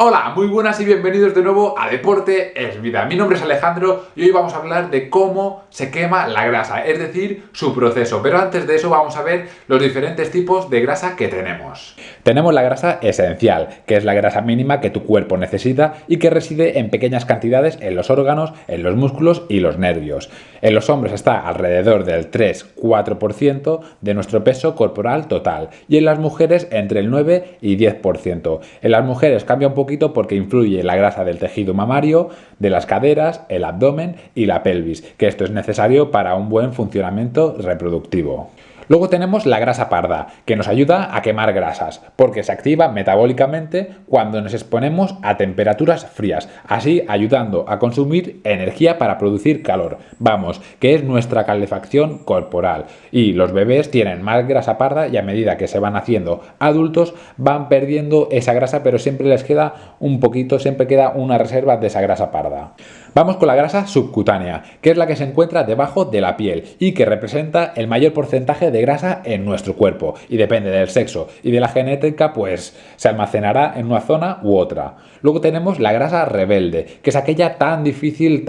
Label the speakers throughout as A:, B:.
A: Hola, muy buenas y bienvenidos de nuevo a Deporte es Vida. Mi nombre es Alejandro y hoy vamos a hablar de cómo se quema la grasa, es decir, su proceso. Pero antes de eso vamos a ver los diferentes tipos de grasa que tenemos. Tenemos la grasa esencial, que es la grasa mínima que tu cuerpo necesita y que reside en pequeñas cantidades en los órganos, en los músculos y los nervios. En los hombres está alrededor del 3-4% de nuestro peso corporal total y en las mujeres entre el 9 y 10%. En las mujeres cambia un poquito porque influye la grasa del tejido mamario, de las caderas, el abdomen y la pelvis, que esto es necesario para un buen funcionamiento reproductivo. Luego tenemos la grasa parda, que nos ayuda a quemar grasas, porque se activa metabólicamente cuando nos exponemos a temperaturas frías, así ayudando a consumir energía para producir calor. Vamos, que es nuestra calefacción corporal. Y los bebés tienen más grasa parda y a medida que se van haciendo adultos van perdiendo esa grasa, pero siempre les queda un poquito, siempre queda una reserva de esa grasa parda. Vamos con la grasa subcutánea, que es la que se encuentra debajo de la piel y que representa el mayor porcentaje de grasa en nuestro cuerpo y depende del sexo y de la genética, pues se almacenará en una zona u otra. Luego tenemos la grasa rebelde, que es aquella tan difícil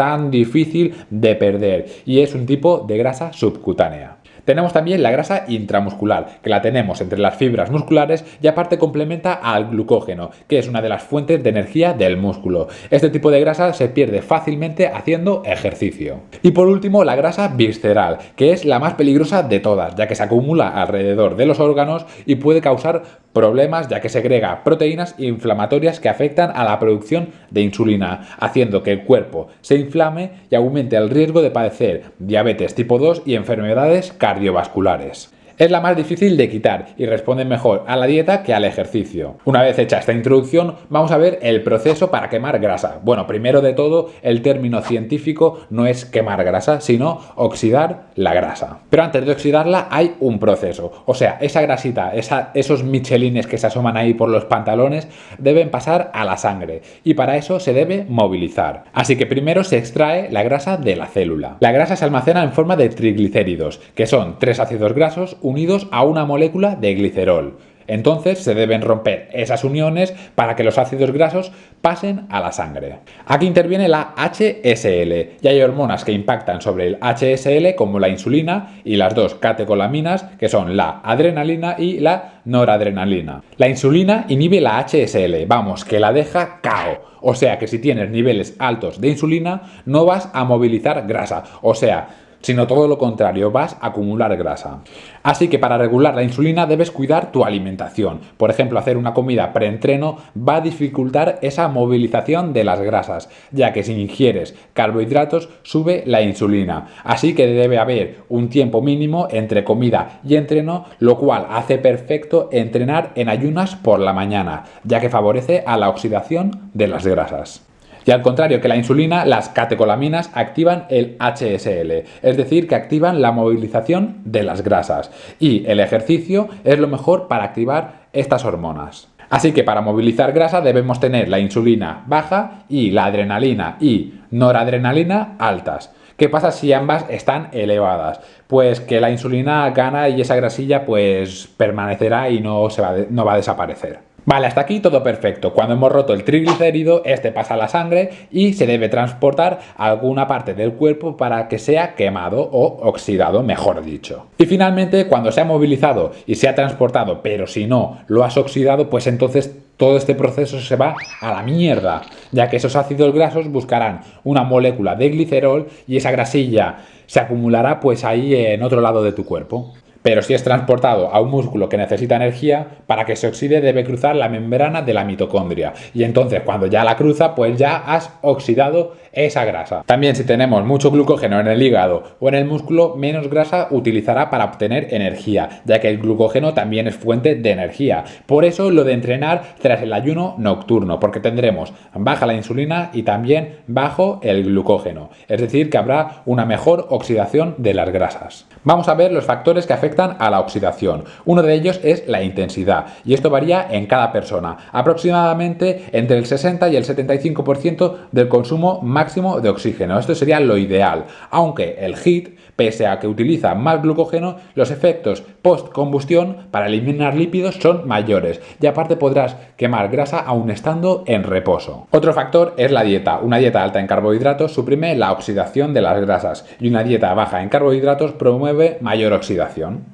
A: de perder y es un tipo de grasa subcutánea. Tenemos también la grasa intramuscular, que la tenemos entre las fibras musculares y aparte complementa al glucógeno, que es una de las fuentes de energía del músculo. Este tipo de grasa se pierde fácilmente haciendo ejercicio. Y por último, la grasa visceral, que es la más peligrosa de todas, ya que se acumula alrededor de los órganos y puede causar problemas ya que segrega proteínas inflamatorias que afectan a la producción de insulina, haciendo que el cuerpo se inflame y aumente el riesgo de padecer diabetes tipo 2 y enfermedades cardiovasculares. Es la más difícil de quitar y responde mejor a la dieta que al ejercicio. Una vez hecha esta introducción, vamos a ver el proceso para quemar grasa. Bueno, primero de todo, el término científico no es quemar grasa, sino oxidar la grasa. Pero antes de oxidarla hay un proceso. O sea, esa grasita, esos michelines que se asoman ahí por los pantalones, deben pasar a la sangre y para eso se debe movilizar. Así que primero se extrae la grasa de la célula. La grasa se almacena en forma de triglicéridos, que son 3 ácidos grasos unidos a una molécula de glicerol. Entonces se deben romper esas uniones para que los ácidos grasos pasen a la sangre. Aquí interviene la HSL y hay hormonas que impactan sobre el HSL como la insulina y las dos catecolaminas que son la adrenalina y la noradrenalina. La insulina inhibe la HSL, vamos, que la deja KO. O sea que si tienes niveles altos de insulina no vas a movilizar grasa, o sea, sino todo lo contrario, vas a acumular grasa. Así que para regular la insulina debes cuidar tu alimentación. Por ejemplo, hacer una comida preentreno va a dificultar esa movilización de las grasas, ya que si ingieres carbohidratos sube la insulina. Así que debe haber un tiempo mínimo entre comida y entreno, lo cual hace perfecto entrenar en ayunas por la mañana, ya que favorece a la oxidación de las grasas. Y al contrario que la insulina, las catecolaminas activan el HSL, es decir, que activan la movilización de las grasas. Y el ejercicio es lo mejor para activar estas hormonas. Así que para movilizar grasa debemos tener la insulina baja y la adrenalina y noradrenalina altas. ¿Qué pasa si ambas están elevadas? Pues que la insulina gana y esa grasilla pues permanecerá y no va a desaparecer. Vale, hasta aquí todo perfecto. Cuando hemos roto el triglicérido, este pasa a la sangre y se debe transportar a alguna parte del cuerpo para que sea quemado o oxidado, mejor dicho. Y finalmente, cuando se ha movilizado y se ha transportado, pero si no lo has oxidado, pues entonces todo este proceso se va a la mierda, ya que esos ácidos grasos buscarán una molécula de glicerol y esa grasilla se acumulará pues ahí en otro lado de tu cuerpo. Pero si es transportado a un músculo que necesita energía, para que se oxide debe cruzar la membrana de la mitocondria. Y entonces cuando ya la cruza, pues ya has oxidado esa grasa. También si tenemos mucho glucógeno en el hígado o en el músculo, menos grasa utilizará para obtener energía, ya que el glucógeno también es fuente de energía. Por eso lo de entrenar tras el ayuno nocturno, porque tendremos baja la insulina y también bajo el glucógeno. Es decir, que habrá una mejor oxidación de las grasas. Vamos a ver los factores que afectan afectan a la oxidación. Uno de ellos es la intensidad, y esto varía en cada persona, aproximadamente entre el 60 y el 75% del consumo máximo de oxígeno. Esto sería lo ideal, aunque el HIIT, pese a que utiliza más glucógeno, los efectos post-combustión para eliminar lípidos son mayores, y aparte podrás quemar grasa aún estando en reposo. Otro factor es la dieta. Una dieta alta en carbohidratos suprime la oxidación de las grasas, y una dieta baja en carbohidratos promueve mayor oxidación.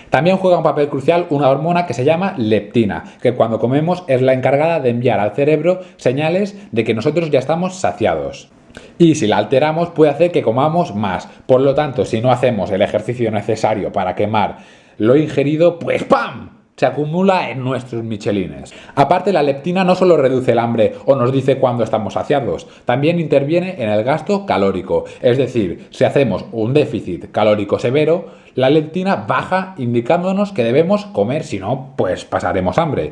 A: También juega un papel crucial una hormona que se llama leptina, que cuando comemos es la encargada de enviar al cerebro señales de que nosotros ya estamos saciados. Y si la alteramos puede hacer que comamos más. Por lo tanto, si no hacemos el ejercicio necesario para quemar lo ingerido, pues ¡pam!, se acumula en nuestros michelines. Aparte, la leptina no solo reduce el hambre o nos dice cuándo estamos saciados, también interviene en el gasto calórico. Es decir, si hacemos un déficit calórico severo, la leptina baja indicándonos que debemos comer, si no, pues pasaremos hambre.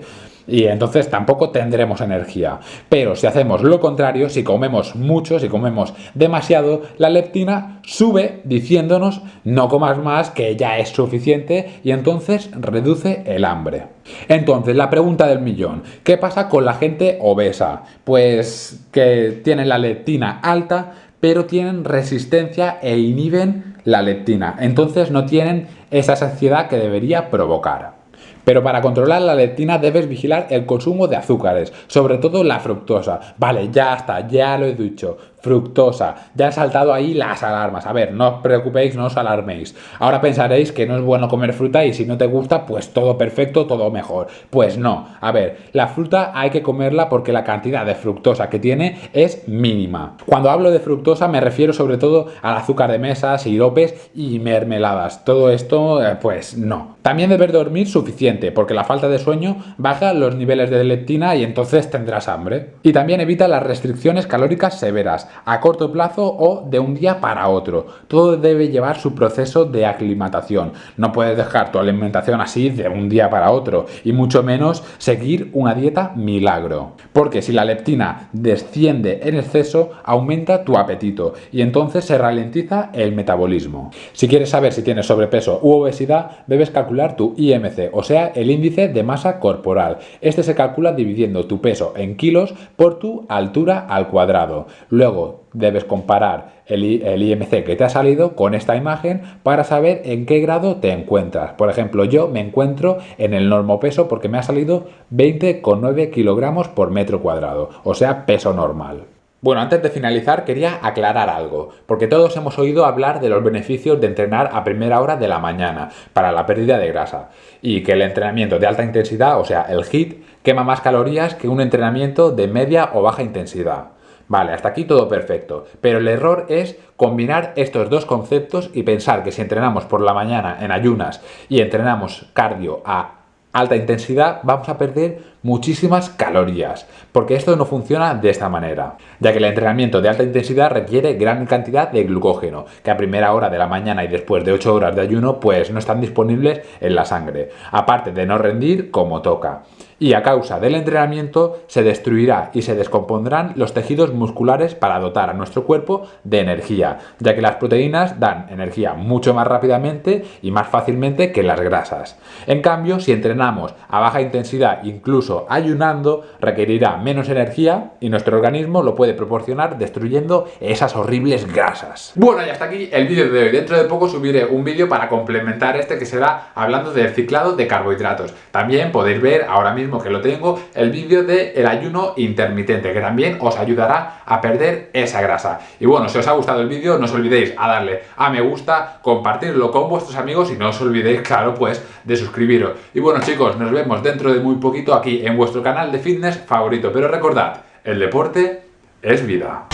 A: Y entonces tampoco tendremos energía. Pero si hacemos lo contrario, si comemos mucho, si comemos demasiado, la leptina sube diciéndonos no comas más, que ya es suficiente, y entonces reduce el hambre. Entonces, la pregunta del millón: ¿qué pasa con la gente obesa? Pues que tienen la leptina alta, pero tienen resistencia e inhiben la leptina. Entonces no tienen esa saciedad que debería provocar. Pero para controlar la leptina debes vigilar el consumo de azúcares, sobre todo la fructosa. Vale, ya está, ya lo he dicho. Fructosa. Ya han saltado ahí las alarmas. A ver, no os preocupéis, no os alarméis. Ahora pensaréis que no es bueno comer fruta y si no te gusta, pues todo perfecto, todo mejor. Pues no. A ver, la fruta hay que comerla porque la cantidad de fructosa que tiene es mínima. Cuando hablo de fructosa me refiero sobre todo al azúcar de mesa, siropes y mermeladas. Todo esto, pues no. También debes dormir suficiente porque la falta de sueño baja los niveles de leptina y entonces tendrás hambre. Y también evita las restricciones calóricas severas, a corto plazo o de un día para otro. Todo debe llevar su proceso de aclimatación. No puedes dejar tu alimentación así de un día para otro y mucho menos seguir una dieta milagro. Porque si la leptina desciende en exceso, aumenta tu apetito y entonces se ralentiza el metabolismo. Si quieres saber si tienes sobrepeso u obesidad, debes calcular tu IMC, o sea, el índice de masa corporal. Este se calcula dividiendo tu peso en kilos por tu altura al cuadrado. Luego debes comparar el IMC que te ha salido con esta imagen para saber en qué grado te encuentras. Por ejemplo, yo me encuentro en el normopeso porque me ha salido 20,9 kilogramos por metro cuadrado, o sea, peso normal. Bueno, antes de finalizar quería aclarar algo, porque todos hemos oído hablar de los beneficios de entrenar a primera hora de la mañana para la pérdida de grasa y que el entrenamiento de alta intensidad, o sea, el HIIT, quema más calorías que un entrenamiento de media o baja intensidad. Vale, hasta aquí todo perfecto, pero el error es combinar estos dos conceptos y pensar que si entrenamos por la mañana en ayunas y entrenamos cardio a alta intensidad vamos a perder muchísimas calorías, porque esto no funciona de esta manera, ya que el entrenamiento de alta intensidad requiere gran cantidad de glucógeno, que a primera hora de la mañana y después de 8 horas de ayuno pues no están disponibles en la sangre, aparte de no rendir como toca. Y a causa del entrenamiento se destruirá y se descompondrán los tejidos musculares para dotar a nuestro cuerpo de energía, ya que las proteínas dan energía mucho más rápidamente y más fácilmente que las grasas. En cambio, si entrenamos a baja intensidad, incluso ayunando, requerirá menos energía y nuestro organismo lo puede proporcionar destruyendo esas horribles grasas. Bueno, y hasta aquí el vídeo de hoy. Dentro de poco subiré un vídeo para complementar este que será hablando del ciclado de carbohidratos. También podéis ver ahora mismo que lo tengo, el vídeo del ayuno intermitente, que también os ayudará a perder esa grasa. Y bueno, si os ha gustado el vídeo, no os olvidéis a darle a me gusta, compartirlo con vuestros amigos y no os olvidéis, claro, pues de suscribiros. Y bueno, chicos, nos vemos dentro de muy poquito aquí en vuestro canal de fitness favorito. Pero recordad, el deporte es vida.